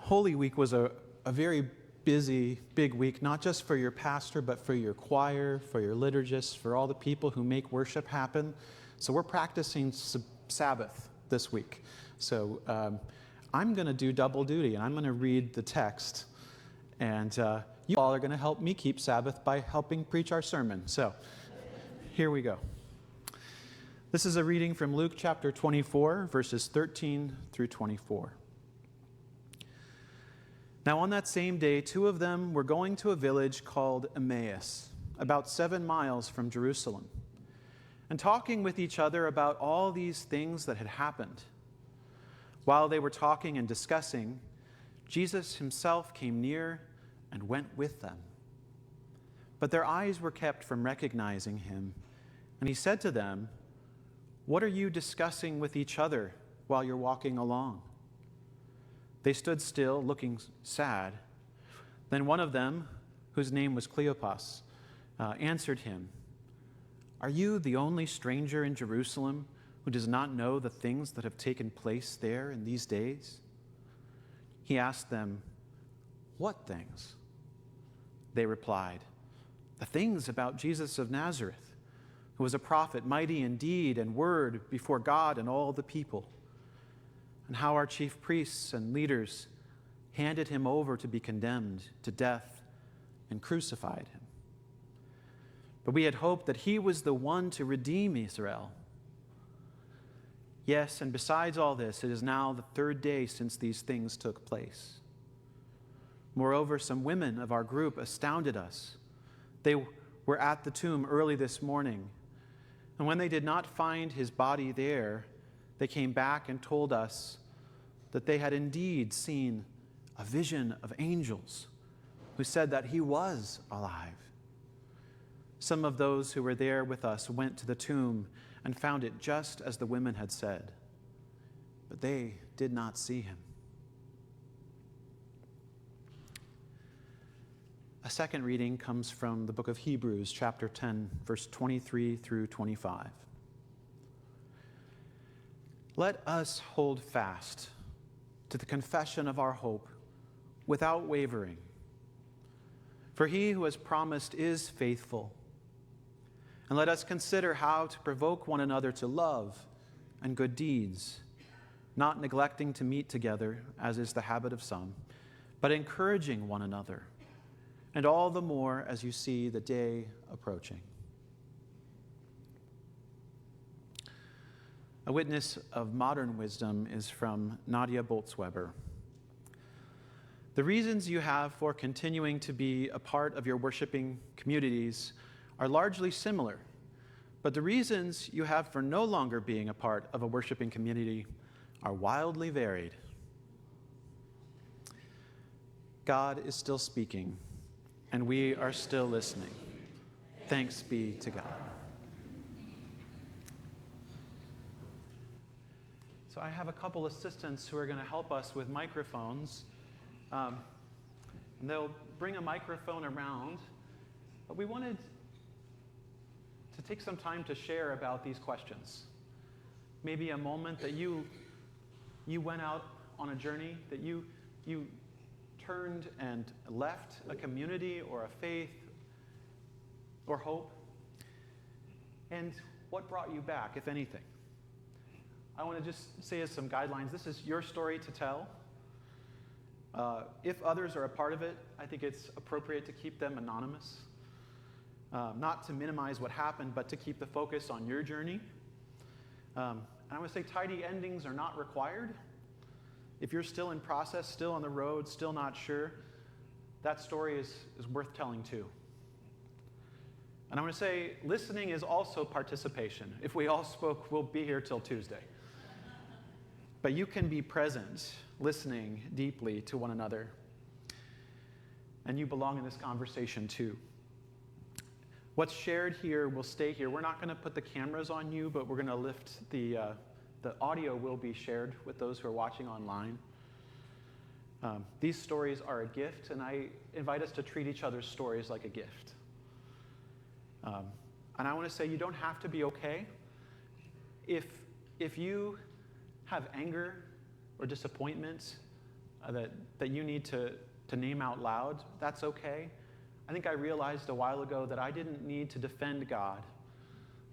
Holy Week was a very busy, big week, not just for your pastor, but for your choir, for your liturgists, for all the people who make worship happen. So we're practicing Sabbath this week. So I'm going to do double duty, and I'm going to read the text. And you all are going to help me keep Sabbath by helping preach our sermon. So here we go. This is a reading from Luke chapter 24, verses 13 through 24. Now on that same day, two of them were going to a village called Emmaus, about 7 miles from Jerusalem, and talking with each other about all these things that had happened. While they were talking and discussing, Jesus himself came near and went with them. But their eyes were kept from recognizing him, and he said to them, "What are you discussing with each other while you're walking along?" They stood still, looking sad. Then one of them, whose name was Cleopas, answered him, "Are you the only stranger in Jerusalem who does not know the things that have taken place there in these days?" He asked them, "What things?" They replied, "The things about Jesus of Nazareth, who was a prophet, mighty in deed and word before God and all the people, and how our chief priests and leaders handed him over to be condemned to death and crucified him. But we had hoped that he was the one to redeem Israel. Yes, and besides all this, it is now the 3rd day since these things took place. Moreover, some women of our group astounded us. They were at the tomb early this morning, and when they did not find his body there, they came back and told us that they had indeed seen a vision of angels who said that he was alive. Some of those who were there with us went to the tomb and found it just as the women had said, but they did not see him." A second reading comes from the book of Hebrews, chapter 10, verse 23 through 25. "Let us hold fast to the confession of our hope without wavering. For he who has promised is faithful. And let us consider how to provoke one another to love and good deeds, not neglecting to meet together, as is the habit of some, but encouraging one another, and all the more as you see the day approaching." A witness of modern wisdom is from Nadia Boltzweber. "The reasons you have for continuing to be a part of your worshiping communities are largely similar, but the reasons you have for no longer being a part of a worshiping community are wildly varied." God is still speaking, and we are still listening. Thanks be to God. So I have a couple assistants who are going to help us with microphones. And they'll bring a microphone around. But we wanted to take some time to share about these questions. Maybe a moment that you went out on a journey, that you turned and left a community or a faith or hope, and what brought you back, if anything. I want to just say as some guidelines, this is your story to tell. If others are a part of it, I think it's appropriate to keep them anonymous. Not to minimize what happened, but to keep the focus on your journey. And I want to say tidy endings are not required. If you're still in process, still on the road, still not sure, that story is worth telling too. And I want to say listening is also participation. If we all spoke, we'll be here till Tuesday. But you can be present, listening deeply to one another. And you belong in this conversation too. What's shared here will stay here. We're not going to put the cameras on you, but we're going to lift the audio will be shared with those who are watching online. These stories are a gift, and I invite us to treat each other's stories like a gift. And I want to say you don't have to be okay. If you have anger or disappointment, that you need to name out loud, that's okay. I think I realized a while ago that I didn't need to defend God.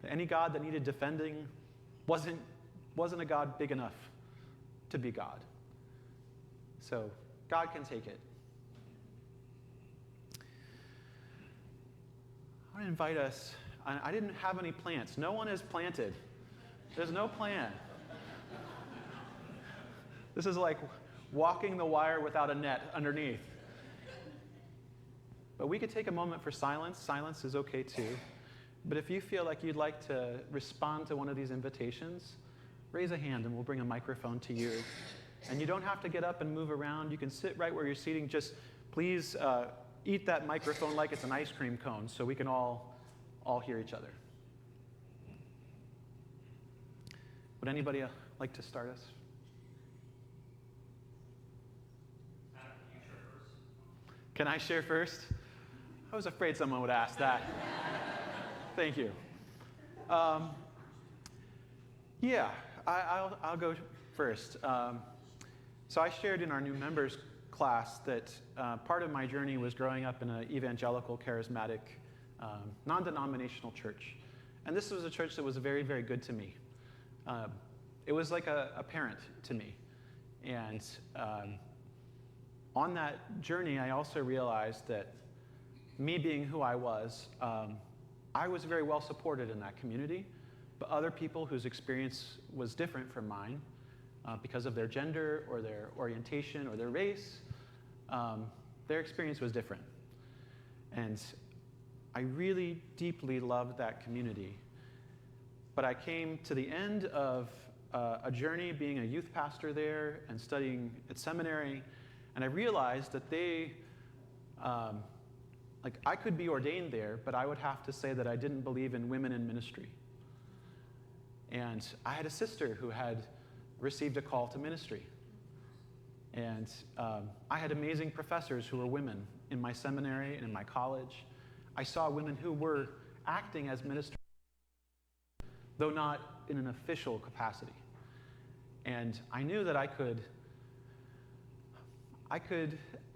Any God that needed defending wasn't a God big enough to be God. So God can take it. I want to invite us. I didn't have any plants. No one is planted. There's no plan. This is like walking the wire without a net underneath. But we could take a moment for silence. Silence is okay too. But if you feel like you'd like to respond to one of these invitations, raise a hand and we'll bring a microphone to you. And you don't have to get up and move around. You can sit right where you're sitting. Just please eat that microphone like it's an ice cream cone so we can all hear each other. Would anybody like to start us? Can I share first? I was afraid someone would ask that. Thank you. I'll go first. So I shared in our new members class that part of my journey was growing up in an evangelical, charismatic, non-denominational church. And this was a church that was very, very good to me. It was like a parent to me. And on that journey, I also realized that me being who I was very well supported in that community, but other people whose experience was different from mine because of their gender or their orientation or their race, their experience was different. And I really deeply loved that community. But I came to the end of a journey being a youth pastor there and studying at seminary, and I realized that I could be ordained there, but I would have to say that I didn't believe in women in ministry. And I had a sister who had received a call to ministry. And I had amazing professors who were women in my seminary and in my college. I saw women who were acting as ministers, though not in an official capacity. And I knew that I could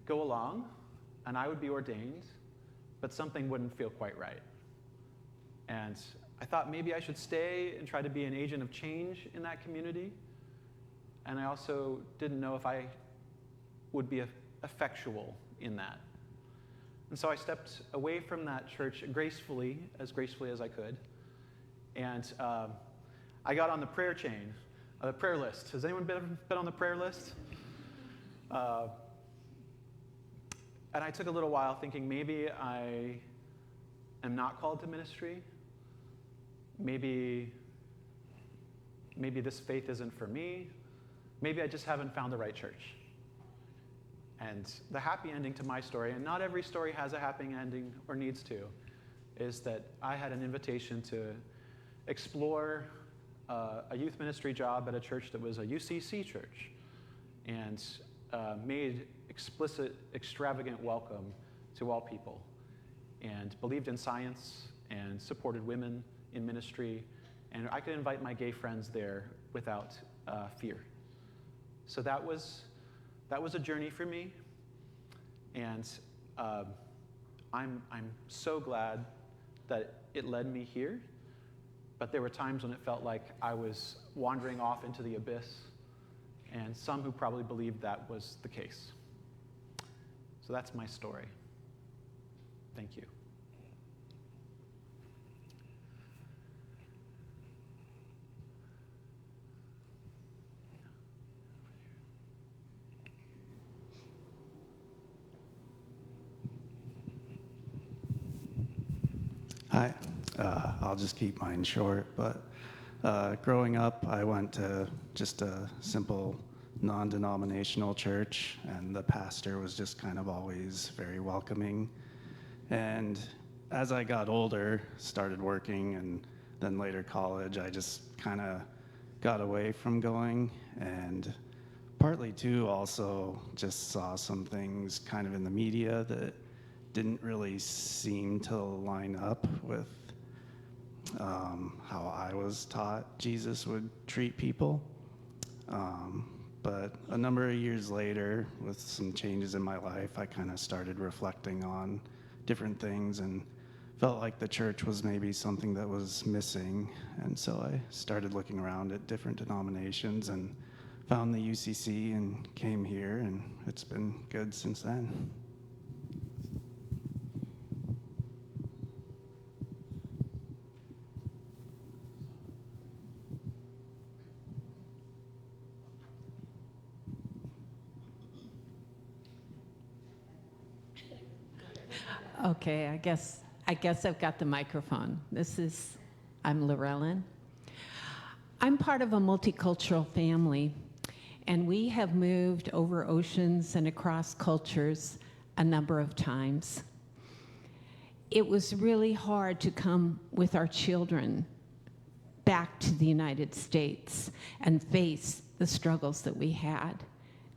go along and I would be ordained, but something wouldn't feel quite right. And I thought maybe I should stay and try to be an agent of change in that community. And I also didn't know if I would be effectual in that. And so I stepped away from that church gracefully as I could. And I got on the prayer list. Has anyone been on the prayer list? And I took a little while thinking maybe I am not called to ministry. Maybe this faith isn't for me. Maybe I just haven't found the right church. And the happy ending to my story, and not every story has a happy ending or needs to, is that I had an invitation to explore a youth ministry job at a church that was a UCC church, and made explicit, extravagant welcome to all people, and believed in science and supported women in ministry, and I could invite my gay friends there without fear. So that was a journey for me, and I'm so glad that it led me here. But there were times when it felt like I was wandering off into the abyss, and some who probably believed that was the case. So that's my story. Thank you. Hi. I'll just keep mine short, but growing up, I went to just a simple non-denominational church, and the pastor was just kind of always very welcoming. And as I got older, started working, and then later college, I just kind of got away from going, and partly too also just saw some things kind of in the media that didn't really seem to line up with how I was taught Jesus would treat people. But a number of years later, with some changes in my life, I kind of started reflecting on different things and felt like the church was maybe something that was missing. And so I started looking around at different denominations and found the UCC and came here, and it's been good since then. Okay, I guess I've got the microphone. I'm Lorellen. I'm part of a multicultural family, and we have moved over oceans and across cultures a number of times. It was really hard to come with our children back to the United States and face the struggles that we had,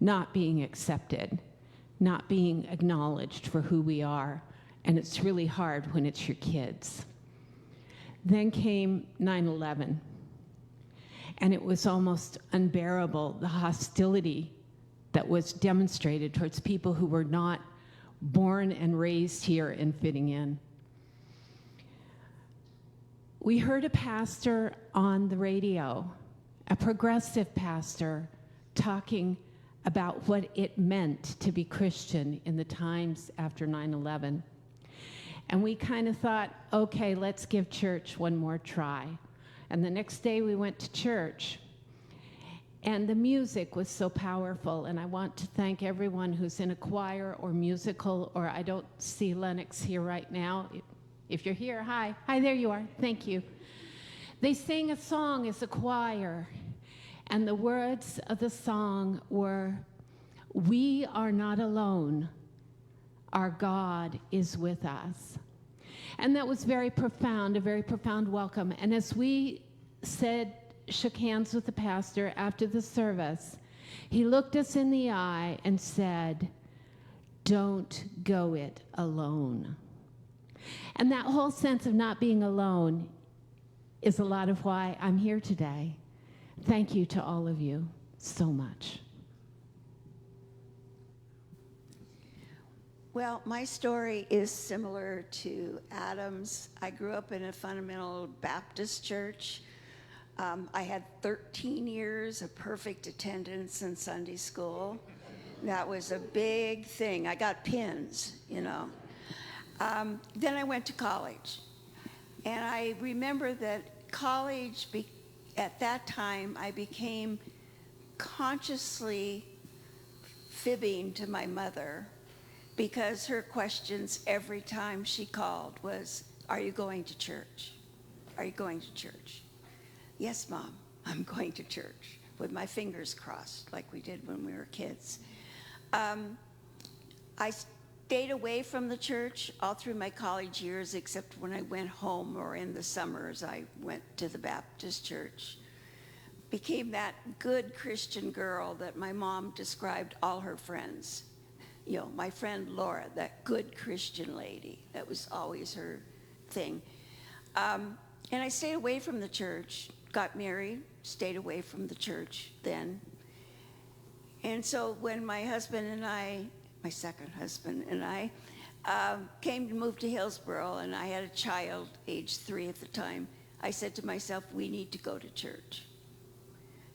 not being accepted, not being acknowledged for who we are. And it's really hard when it's your kids. Then came 9/11, and it was almost unbearable, the hostility that was demonstrated towards people who were not born and raised here and fitting in. We heard a pastor on the radio, a progressive pastor, talking about what it meant to be Christian in the times after 9/11. And we kind of thought, okay, let's give church one more try. And the next day we went to church. And the music was so powerful. And I want to thank everyone who's in a choir or musical, or I don't see Lennox here right now. If you're here, hi. Hi, there you are. Thank you. They sang a song as a choir. And the words of the song were, "We are not alone. Our God is with us." And that was very profound, a very profound welcome. And as we shook hands with the pastor after the service, he looked us in the eye and said, "Don't go it alone." And that whole sense of not being alone is a lot of why I'm here today. Thank you to all of you so much. Well, my story is similar to Adam's. I grew up in a fundamental Baptist church. I had 13 years of perfect attendance in Sunday school. That was a big thing. I got pins, you know. Then I went to college. And I remember that at that time, I became consciously fibbing to my mother, because her questions every time she called was, "Are you going to church? Are you going to church?" "Yes, Mom, I'm going to church," with my fingers crossed like we did when we were kids. I stayed away from the church all through my college years, except when I went home or in the summers, I went to the Baptist church. Became that good Christian girl that my mom described all her friends. You know, my friend Laura, that good Christian lady. That was always her thing. And I stayed away from the church, got married, stayed away from the church then. And so when my husband and I, my second husband and I, came to move to Hillsboro, and I had a child, age 3 at the time, I said to myself, we need to go to church.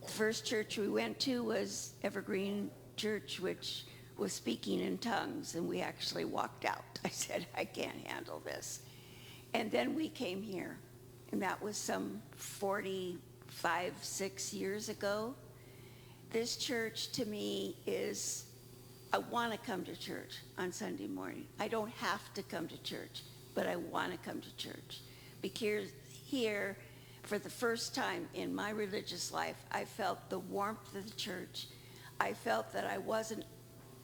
The first church we went to was Evergreen Church, which was speaking in tongues, and we actually walked out. I said, I can't handle this. And then we came here, and that was some 6 years ago. This church to me is, I want to come to church on Sunday morning. I don't have to come to church, but I want to come to church. Because here, for the first time in my religious life, I felt the warmth of the church. I felt that I wasn't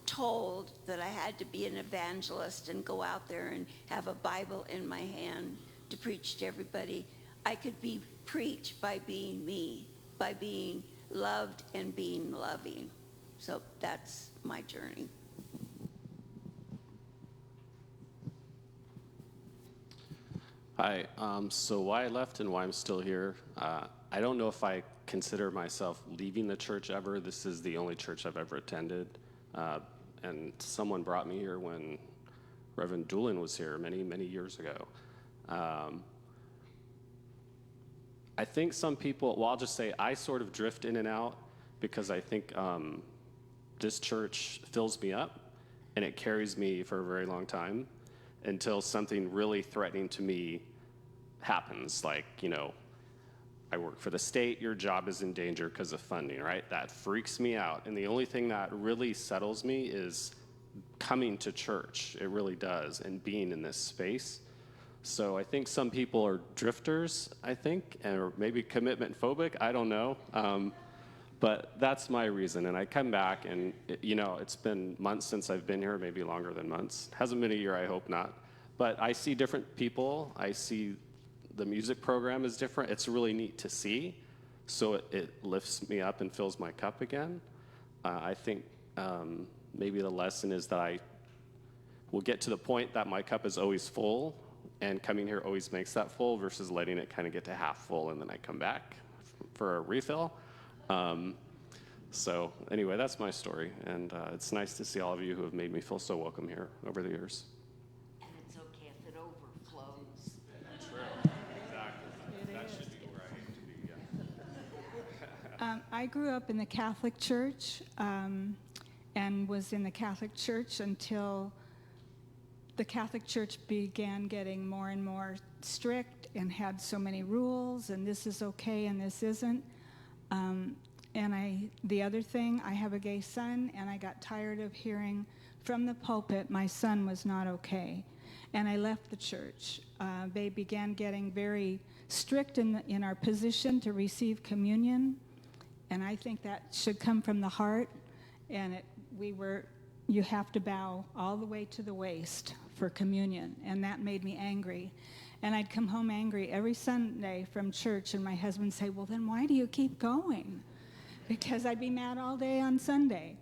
told that I had to be an evangelist and go out there and have a Bible in my hand to preach to everybody. I could be preached by being me, by being loved and being loving. So that's my journey. Hi, so why I left and why I'm still here, I don't know if I consider myself leaving the church ever. This is the only church I've ever attended. And someone brought me here when Reverend Doolin was here many, many years ago. I think some people, well, I'll just say I sort of drift in and out because I think this church fills me up and it carries me for a very long time until something really threatening to me happens. Like, I work for the state, your job is in danger because of funding, right? That freaks me out. And the only thing that really settles me is coming to church. It really does, and being in this space. So I think some people are drifters, or maybe commitment phobic, I don't know. But that's my reason. And I come back and, it's been months since I've been here, maybe longer than months. Hasn't been a year, I hope not. But I see different people. I see the music program is different. It's really neat to see. So it lifts me up and fills my cup again. I think maybe the lesson is that I will get to the point that my cup is always full, and coming here always makes that full versus letting it kind of get to half full and then I come back for a refill. So anyway, that's my story, and it's nice to see all of you who have made me feel so welcome here over the years. And it's okay if it overflows. True, exactly. That should be where I aim to be, yeah. I grew up in the Catholic Church and was in the Catholic Church until the Catholic Church began getting more and more strict and had so many rules, and this is okay and this isn't. The other thing, I have a gay son, and I got tired of hearing from the pulpit my son was not okay, and I left the church. They began getting very strict in our position to receive communion, and I think that should come from the heart. And you have to bow all the way to the waist for communion, and that made me angry. And I'd come home angry every Sunday from church, and my husband would say, well, then why do you keep going? Because I'd be mad all day on Sunday.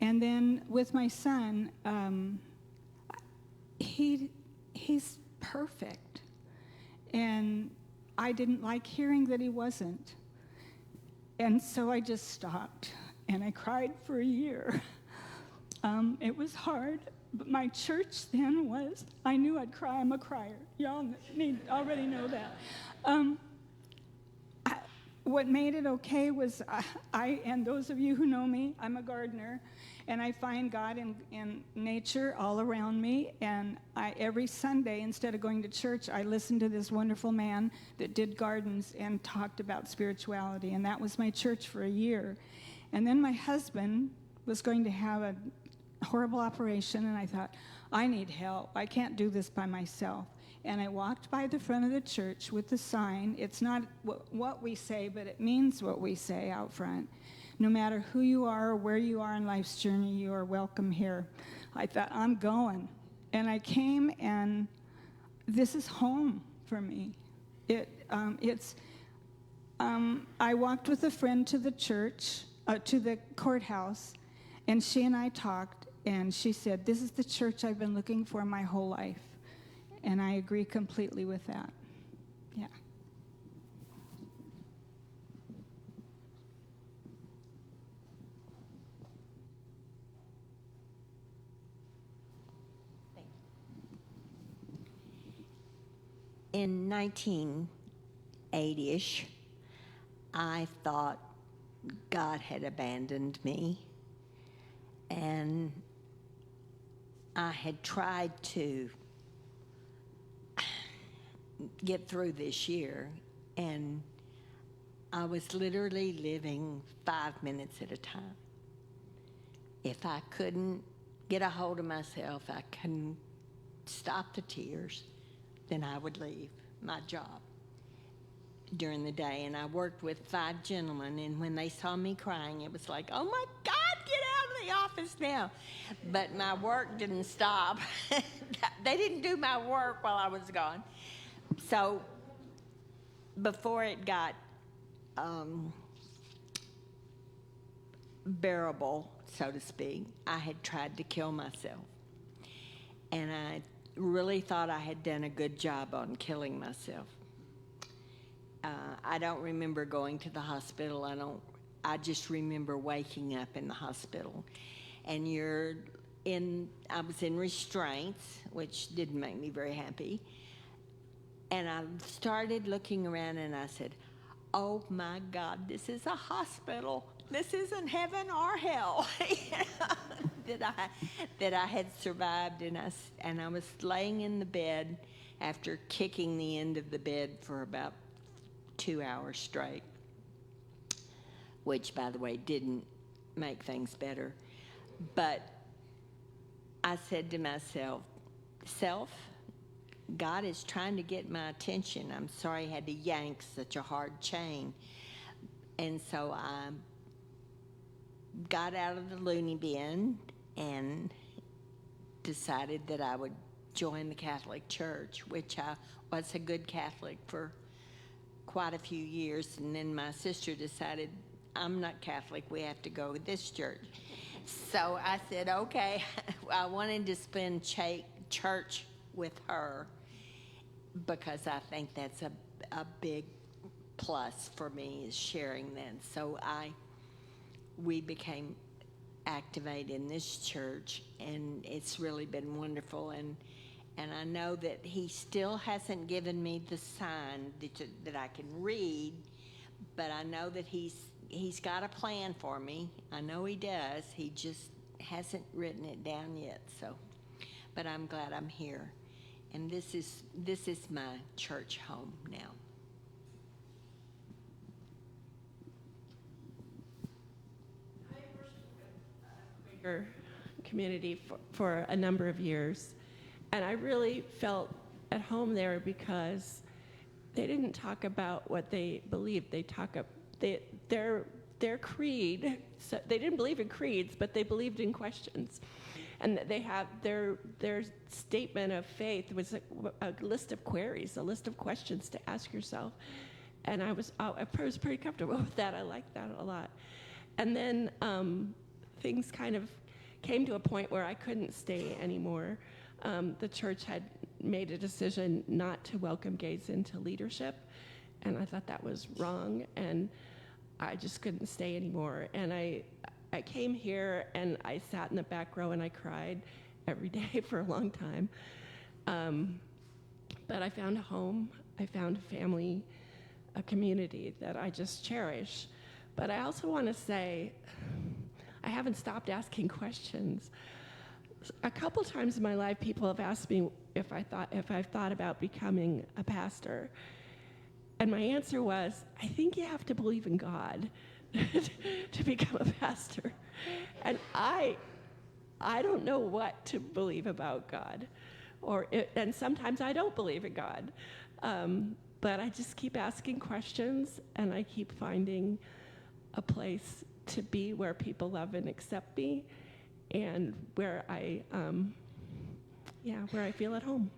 And then with my son, he's perfect. And I didn't like hearing that he wasn't. And so I just stopped, and I cried for a year. It was hard, but my church then was, I knew I'd cry. I'm a crier. Y'all already know that. What made it okay was and those of you who know me, I'm a gardener, and I find God in nature all around me. And every Sunday, instead of going to church, I listened to this wonderful man that did gardens and talked about spirituality, and that was my church for a year. And then my husband was going to have a horrible operation, and I thought, I need help. I can't do this by myself. And I walked by the front of the church with the sign. It's not what we say, but it means what we say out front. No matter who you are or where you are in life's journey, you are welcome here. I thought, I'm going. And I came, and this is home for me. I walked with a friend to the church, to the courthouse, and she and I talked, and she said, this is the church I've been looking for my whole life. And I agree completely with that. Yeah. In 1980-ish, I thought God had abandoned me, and I had tried to get through this year, and I was literally living 5 minutes at a time. If I couldn't get a hold of myself, I couldn't stop the tears, then I would leave my job during the day. And I worked with 5 gentlemen, and when they saw me crying, it was like, oh my God, get out of the office now. But my work didn't stop. They didn't do my work while I was gone. So before it got bearable, so to speak, I had tried to kill myself. And I really thought I had done a good job on killing myself. I don't remember going to the hospital. I just remember waking up in the hospital. And I was in restraints, which didn't make me very happy. And I started looking around and I said, oh my God, this is a hospital. This isn't heaven or hell. that I had survived, and I was laying in the bed after kicking the end of the bed for about 2 hours straight, which, by the way, didn't make things better. But I said to myself, God is trying to get my attention. I'm sorry I had to yank such a hard chain. And so I got out of the loony bin and decided that I would join the Catholic Church, which I was a good Catholic for quite a few years. And then my sister decided, I'm not Catholic, we have to go to this church. So I said, okay. I wanted to spend church with her because I think that's a big plus for me, is sharing that. So we became activated in this church, and it's really been wonderful. And I know that he still hasn't given me the sign that I can read, but I know that he's got a plan for me. I know he does. He just hasn't written it down yet. So, but I'm glad I'm here, and this is my church home now. Community for a number of years, and I really felt at home there because they didn't talk about what they believed. Their creed. So they didn't believe in creeds, but they believed in questions, and they have their statement of faith was a list of queries, a list of questions to ask yourself, and I was pretty comfortable with that. I liked that a lot, and then things kind of came to a point where I couldn't stay anymore. The church had made a decision not to welcome gays into leadership, and I thought that was wrong, and I just couldn't stay anymore. And I came here, and I sat in the back row, and I cried every day for a long time. But I found a home, I found a family, a community that I just cherish. But I also want to say, I haven't stopped asking questions. A couple times in my life, people have asked me if I've thought about becoming a pastor. And my answer was, I think you have to believe in God to become a pastor. And I don't know what to believe about God. And sometimes I don't believe in God. But I just keep asking questions, and I keep finding a place to be where people love and accept me, and where I feel at home.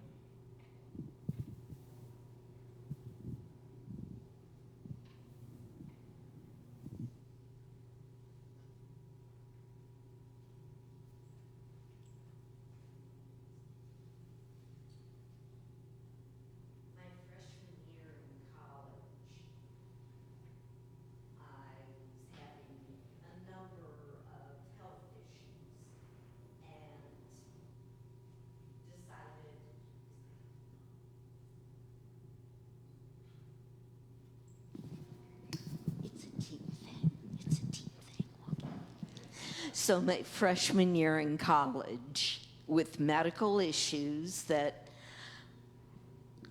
So my freshman year in college, with medical issues that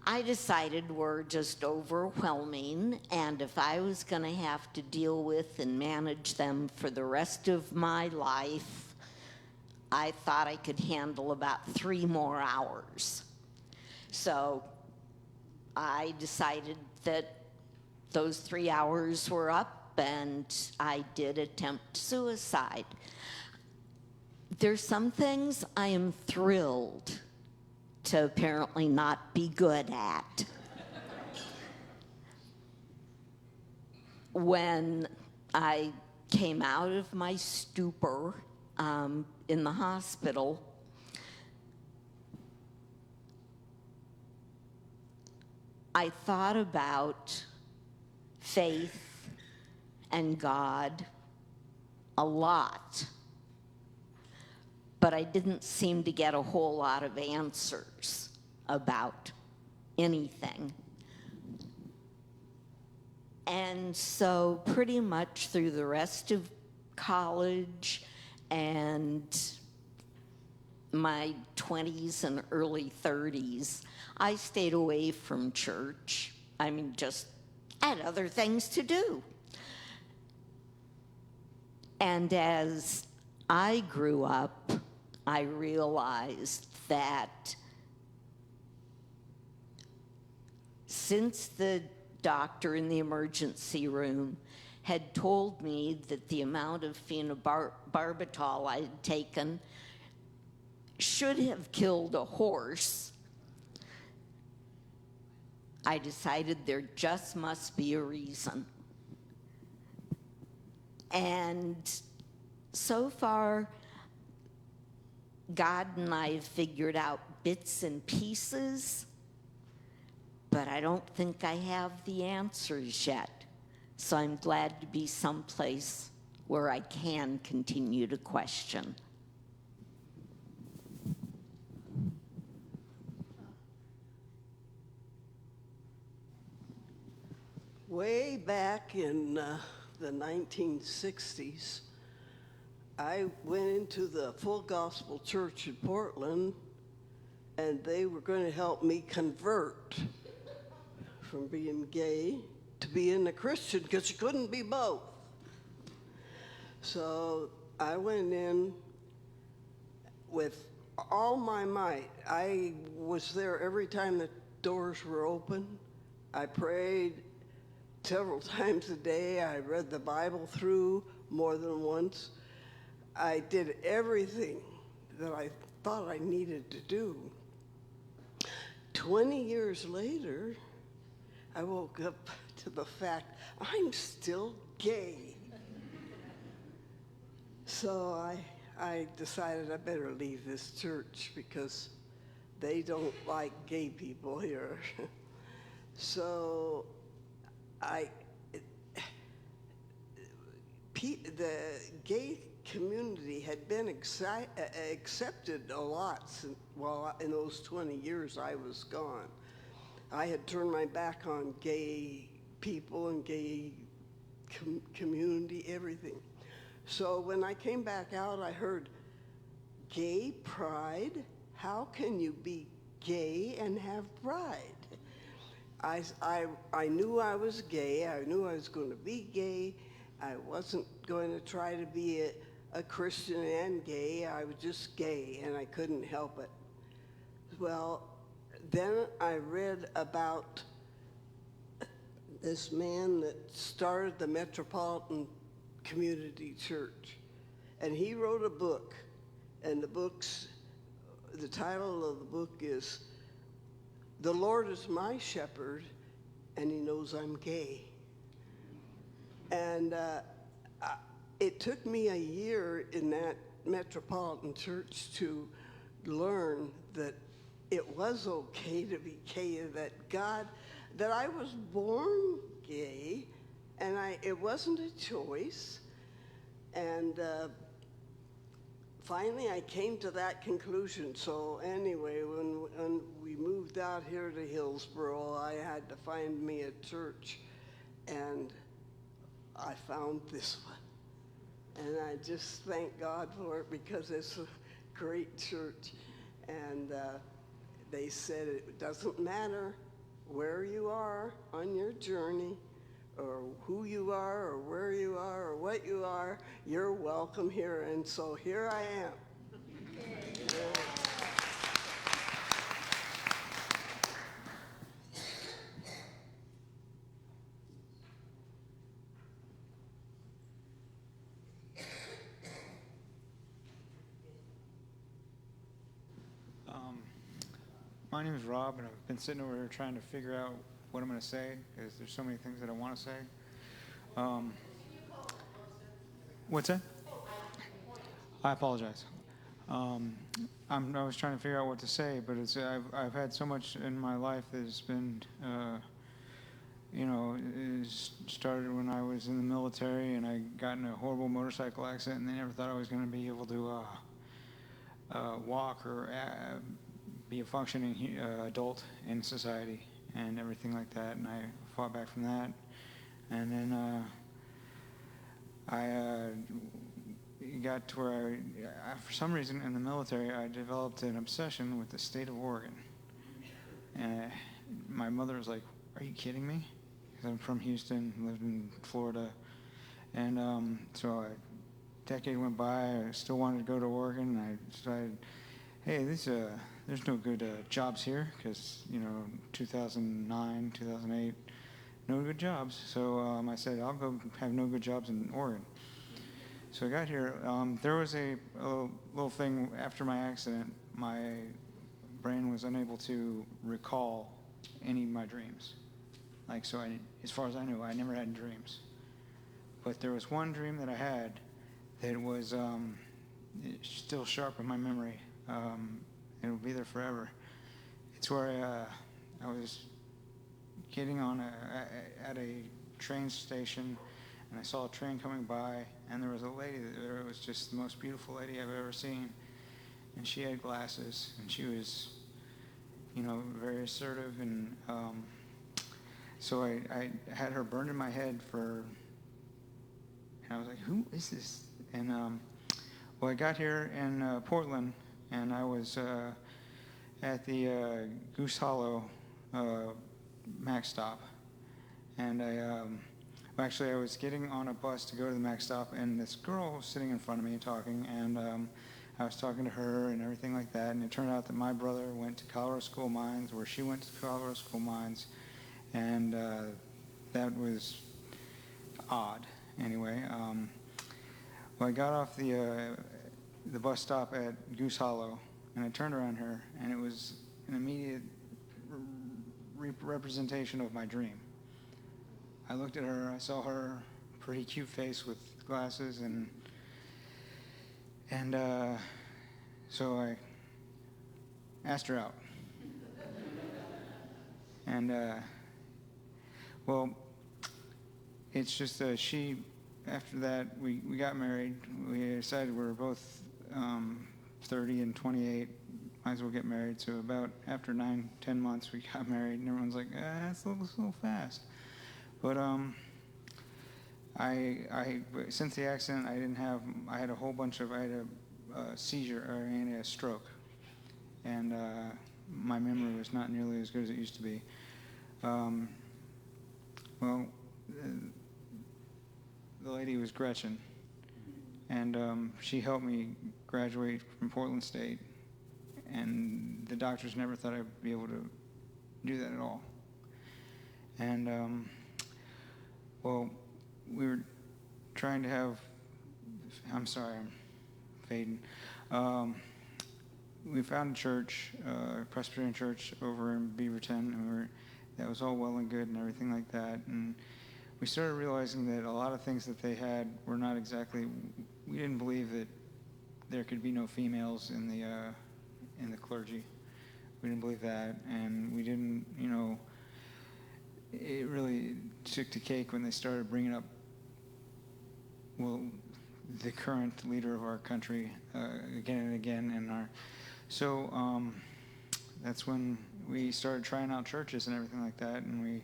I decided were just overwhelming, and if I was going to have to deal with and manage them for the rest of my life, I thought I could handle about 3 more hours. So I decided that those 3 hours were up, and I did attempt suicide. There's some things I am thrilled to apparently not be good at. When I came out of my stupor in the hospital, I thought about faith and God a lot, but I didn't seem to get a whole lot of answers about anything. And so pretty much through the rest of college and my 20s and early 30s, I stayed away from church. I mean, just had other things to do. And as I grew up, I realized that since the doctor in the emergency room had told me that the amount of phenobarbital I had taken should have killed a horse, I decided there just must be a reason. And so far, God and I have figured out bits and pieces, but I don't think I have the answers yet. So I'm glad to be someplace where I can continue to question. Way back in the 1960s, I went into the Full Gospel Church in Portland, and they were going to help me convert from being gay to being a Christian, because you couldn't be both. So I went in with all my might. I was there every time the doors were open. I prayed several times a day. I read the Bible through more than once. I did everything that I thought I needed to do. 20 years later, I woke up to the fact I'm still gay. So I decided I better leave this church because they don't like gay people here. So the gay community had been accepted a lot in those 20 years I was gone. I had turned my back on gay people and gay community, everything. So when I came back out, I heard gay pride. How can you be gay and have pride? I knew I was gay. I knew I was going to be gay. I wasn't going to try to be a Christian and gay. I was just gay, and I couldn't help it. Well, then I read about this man that started the Metropolitan Community Church, and he wrote a book, and the title of the book is "The Lord is My Shepherd, and He Knows I'm Gay." And it took me a year in that Metropolitan Church to learn that it was okay to be gay, that I was born gay, and it wasn't a choice. And finally, I came to that conclusion. So anyway, when we moved out here to Hillsboro, I had to find me a church, and I found this one. And I just thank God for it, because it's a great church. And they said it doesn't matter where you are on your journey, or who you are, or where you are, or what you are, you're welcome here. And so here I am. Yeah. My name is Rob, and I've been sitting over here trying to figure out what I'm going to say, because there's so many things that I want to say. What's that? I apologize. I was trying to figure out what to say, but I've had so much in my life that has been it started when I was in the military and I got in a horrible motorcycle accident, and they never thought I was going to be able to walk or be a functioning adult in society and everything like that. And I fought back from that. And then I got to where for some reason in the military, I developed an obsession with the state of Oregon. And my mother was like, "Are you kidding me?" Because I'm from Houston, lived in Florida. And so a decade went by, I still wanted to go to Oregon, and I decided, hey, there's no good jobs here, because, 2009, 2008, no good jobs. So I said, I'll go have no good jobs in Oregon. So I got here. There was a little thing after my accident. My brain was unable to recall any of my dreams. As far as I knew, I never had dreams. But there was one dream that I had that was still sharp in my memory. It will be there forever. It's where I was getting on at a train station, and I saw a train coming by, and there was a lady there. It was just the most beautiful lady I've ever seen, and she had glasses, and she was, very assertive, and so I had her burned in my head and I was like, who is this? And I got here in Portland, and I was at the Goose Hollow Mac stop, and I was getting on a bus to go to the Mac stop, and this girl was sitting in front of me talking, and I was talking to her and everything like that, and it turned out that my brother went to Colorado School of Mines, where she went to Colorado School of Mines, and that was odd. Anyway, I got off the bus stop at Goose Hollow, and I turned around her, and it was an immediate representation of my dream. I looked at her, I saw her pretty cute face with glasses, and so I asked her out. And it's just after that, we got married. We decided we were both 30 and 28, might as well get married. So about after 9-10 months, we got married, and everyone's like, that's a little fast. But since the accident, I had a seizure, a stroke. And my memory was not nearly as good as it used to be. The lady was Gretchen, and she helped me graduate from Portland State, and the doctors never thought I'd be able to do that at all. And we were trying to have, I'm sorry, I'm fading. We found a church, a Presbyterian church over in Beaverton, and that was all well and good and everything like that. And we started realizing that a lot of things that they had were not exactly. We didn't believe that there could be no females in the clergy. We didn't believe that, and we didn't. It really took the cake when they started bringing up, the current leader of our country again and again, and so that's when we started trying out churches and everything like that, and we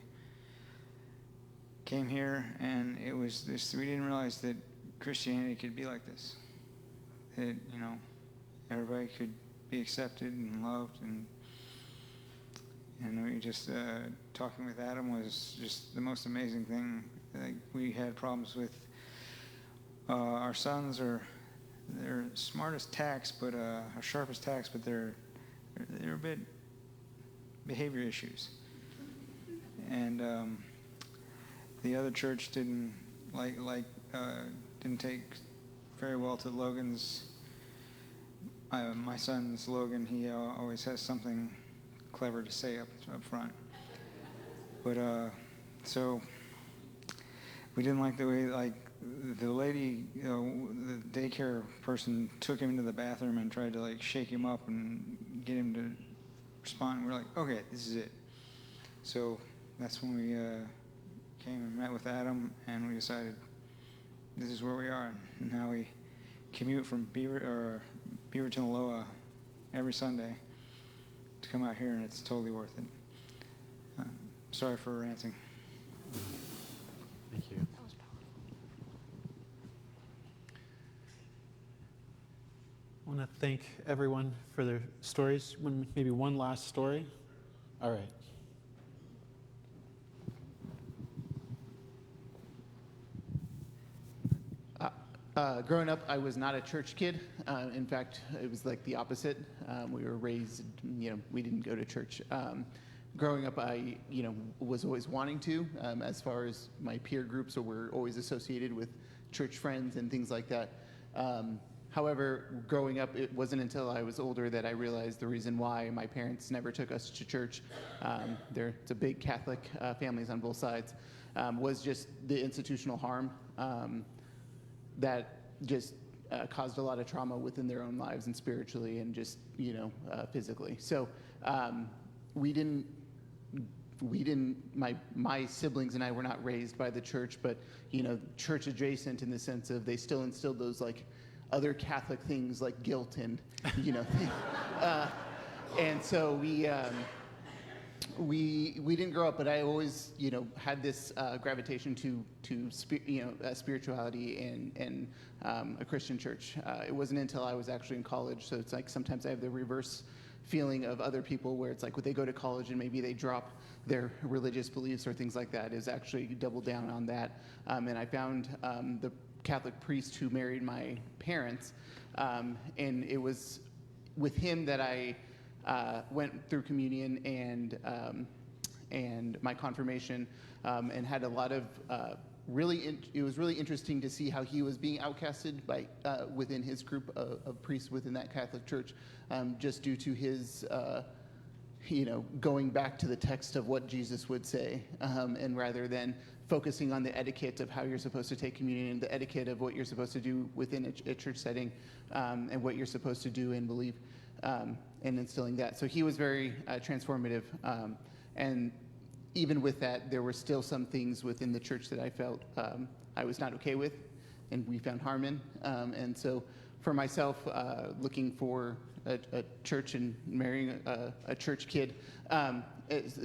came here, and it was this. We didn't realize that Christianity could be like this. That everybody could be accepted and loved, and we just talking with Adam was just the most amazing thing. Like, we had problems with our sons they're smart as tacks, but sharp as tacks, but they're a bit behavior issues, and the other church didn't didn't take very well to Logan's. My son's Logan. He always has something clever to say up front, but so we didn't like the way the lady, the daycare person took him into the bathroom and tried to shake him up and get him to respond. We're like, okay, this is it. So that's when we came and met with Adam, and we decided this is where we are. And now we commute from Beaverton, Loa every Sunday to come out here, and it's totally worth it. Sorry for ranting. Thank you. I want to thank everyone for their stories. Maybe one last story. All right. Growing up, I was not a church kid. In fact, it was like the opposite. We were raised, we didn't go to church. Growing up, I, was always wanting to, as far as my peer groups were always associated with church friends and things like that. However, growing up, it wasn't until I was older that I realized the reason why my parents never took us to church, it's a big Catholic families on both sides, was just the institutional harm that just caused a lot of trauma within their own lives and spiritually and just, physically. So my siblings and I were not raised by the church, but, church adjacent in the sense of they still instilled those like other Catholic things like guilt and, and so we didn't grow up, but I always, had this gravitation to spirituality and a Christian church. It wasn't until I was actually in college, so it's like sometimes I have the reverse feeling of other people where it's like when they go to college and maybe they drop their religious beliefs or things like that, is actually double down on that. And I found the Catholic priest who married my parents, and it was with him that I went through communion and my confirmation, and had a lot of it was really interesting to see how he was being outcasted by within his group of priests within that Catholic church, just due to his going back to the text of what Jesus would say, and rather than focusing on the etiquette of how you're supposed to take communion, the etiquette of what you're supposed to do within a church setting, and what you're supposed to do and believe, and instilling that. So he was very transformative, and even with that, there were still some things within the church that I felt I was not okay with, and we found harm in. And so for myself, looking for a church and marrying a church kid,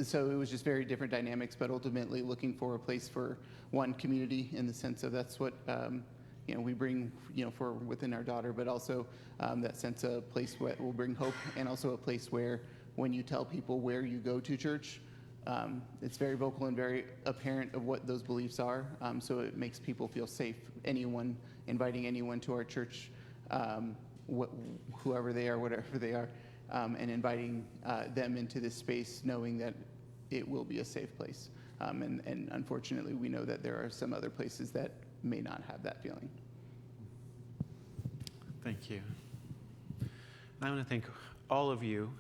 so it was just very different dynamics, but ultimately looking for a place for one community in the sense of that's what we bring for within our daughter, but also that sense of place where will bring hope, and also a place where when you tell people where you go to church, it's very vocal and very apparent of what those beliefs are, so it makes people feel safe. Inviting anyone to our church, whoever they are, whatever they are, and inviting them into this space knowing that it will be a safe place. And unfortunately, we know that there are some other places that may not have that feeling. Thank you. And I want to thank all of you.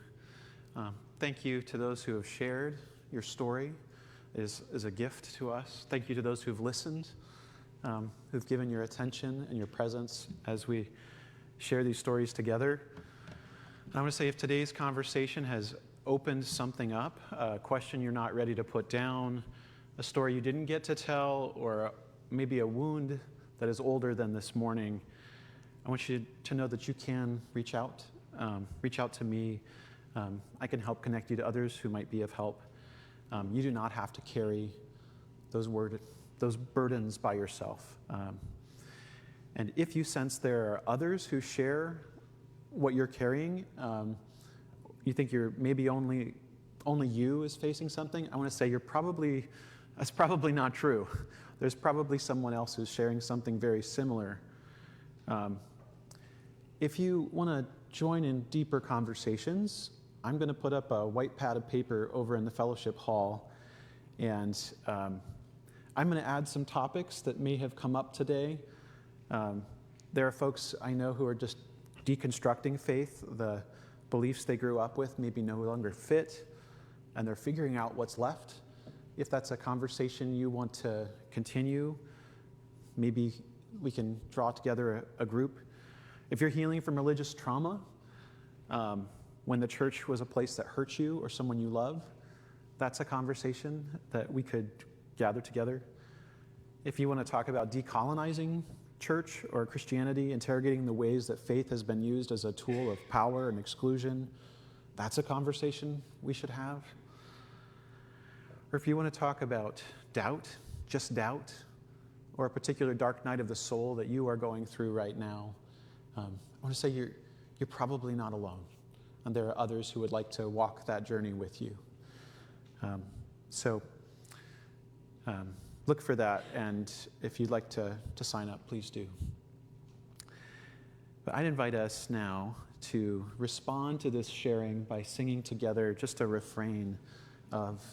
Thank you to those who have shared. Your story is a gift to us. Thank you to those who've listened, who've given your attention and your presence as we share these stories together. And I want to say if today's conversation has opened something up, a question you're not ready to put down, a story you didn't get to tell, or maybe a wound that is older than this morning, I want you to know that you can reach out to me. I can help connect you to others who might be of help. You do not have to carry those burdens by yourself. And if you sense there are others who share what you're carrying, you think you're maybe only you is facing something, I want to say that's probably not true. There's probably someone else who's sharing something very similar. If you want to join in deeper conversations, I'm going to put up a white pad of paper over in the fellowship hall, and I'm going to add some topics that may have come up today. There are folks I know who are just deconstructing faith. The beliefs they grew up with maybe no longer fit, and they're figuring out what's left. If that's a conversation you want to continue, maybe we can draw together a group. If you're healing from religious trauma, when the church was a place that hurt you or someone you love, that's a conversation that we could gather together. If you want to talk about decolonizing church or Christianity, interrogating the ways that faith has been used as a tool of power and exclusion, that's a conversation we should have. Or if you want to talk about doubt, just doubt, or a particular dark night of the soul that you are going through right now, I want to say you're probably not alone. And there are others who would like to walk that journey with you. So look for that, and if you'd like to sign up, please do. But I'd invite us now to respond to this sharing by singing together just a refrain of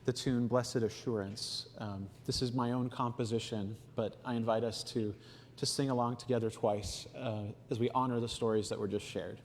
the tune Blessed Assurance. This is my own composition, but I invite us to sing along together twice as we honor the stories that were just shared.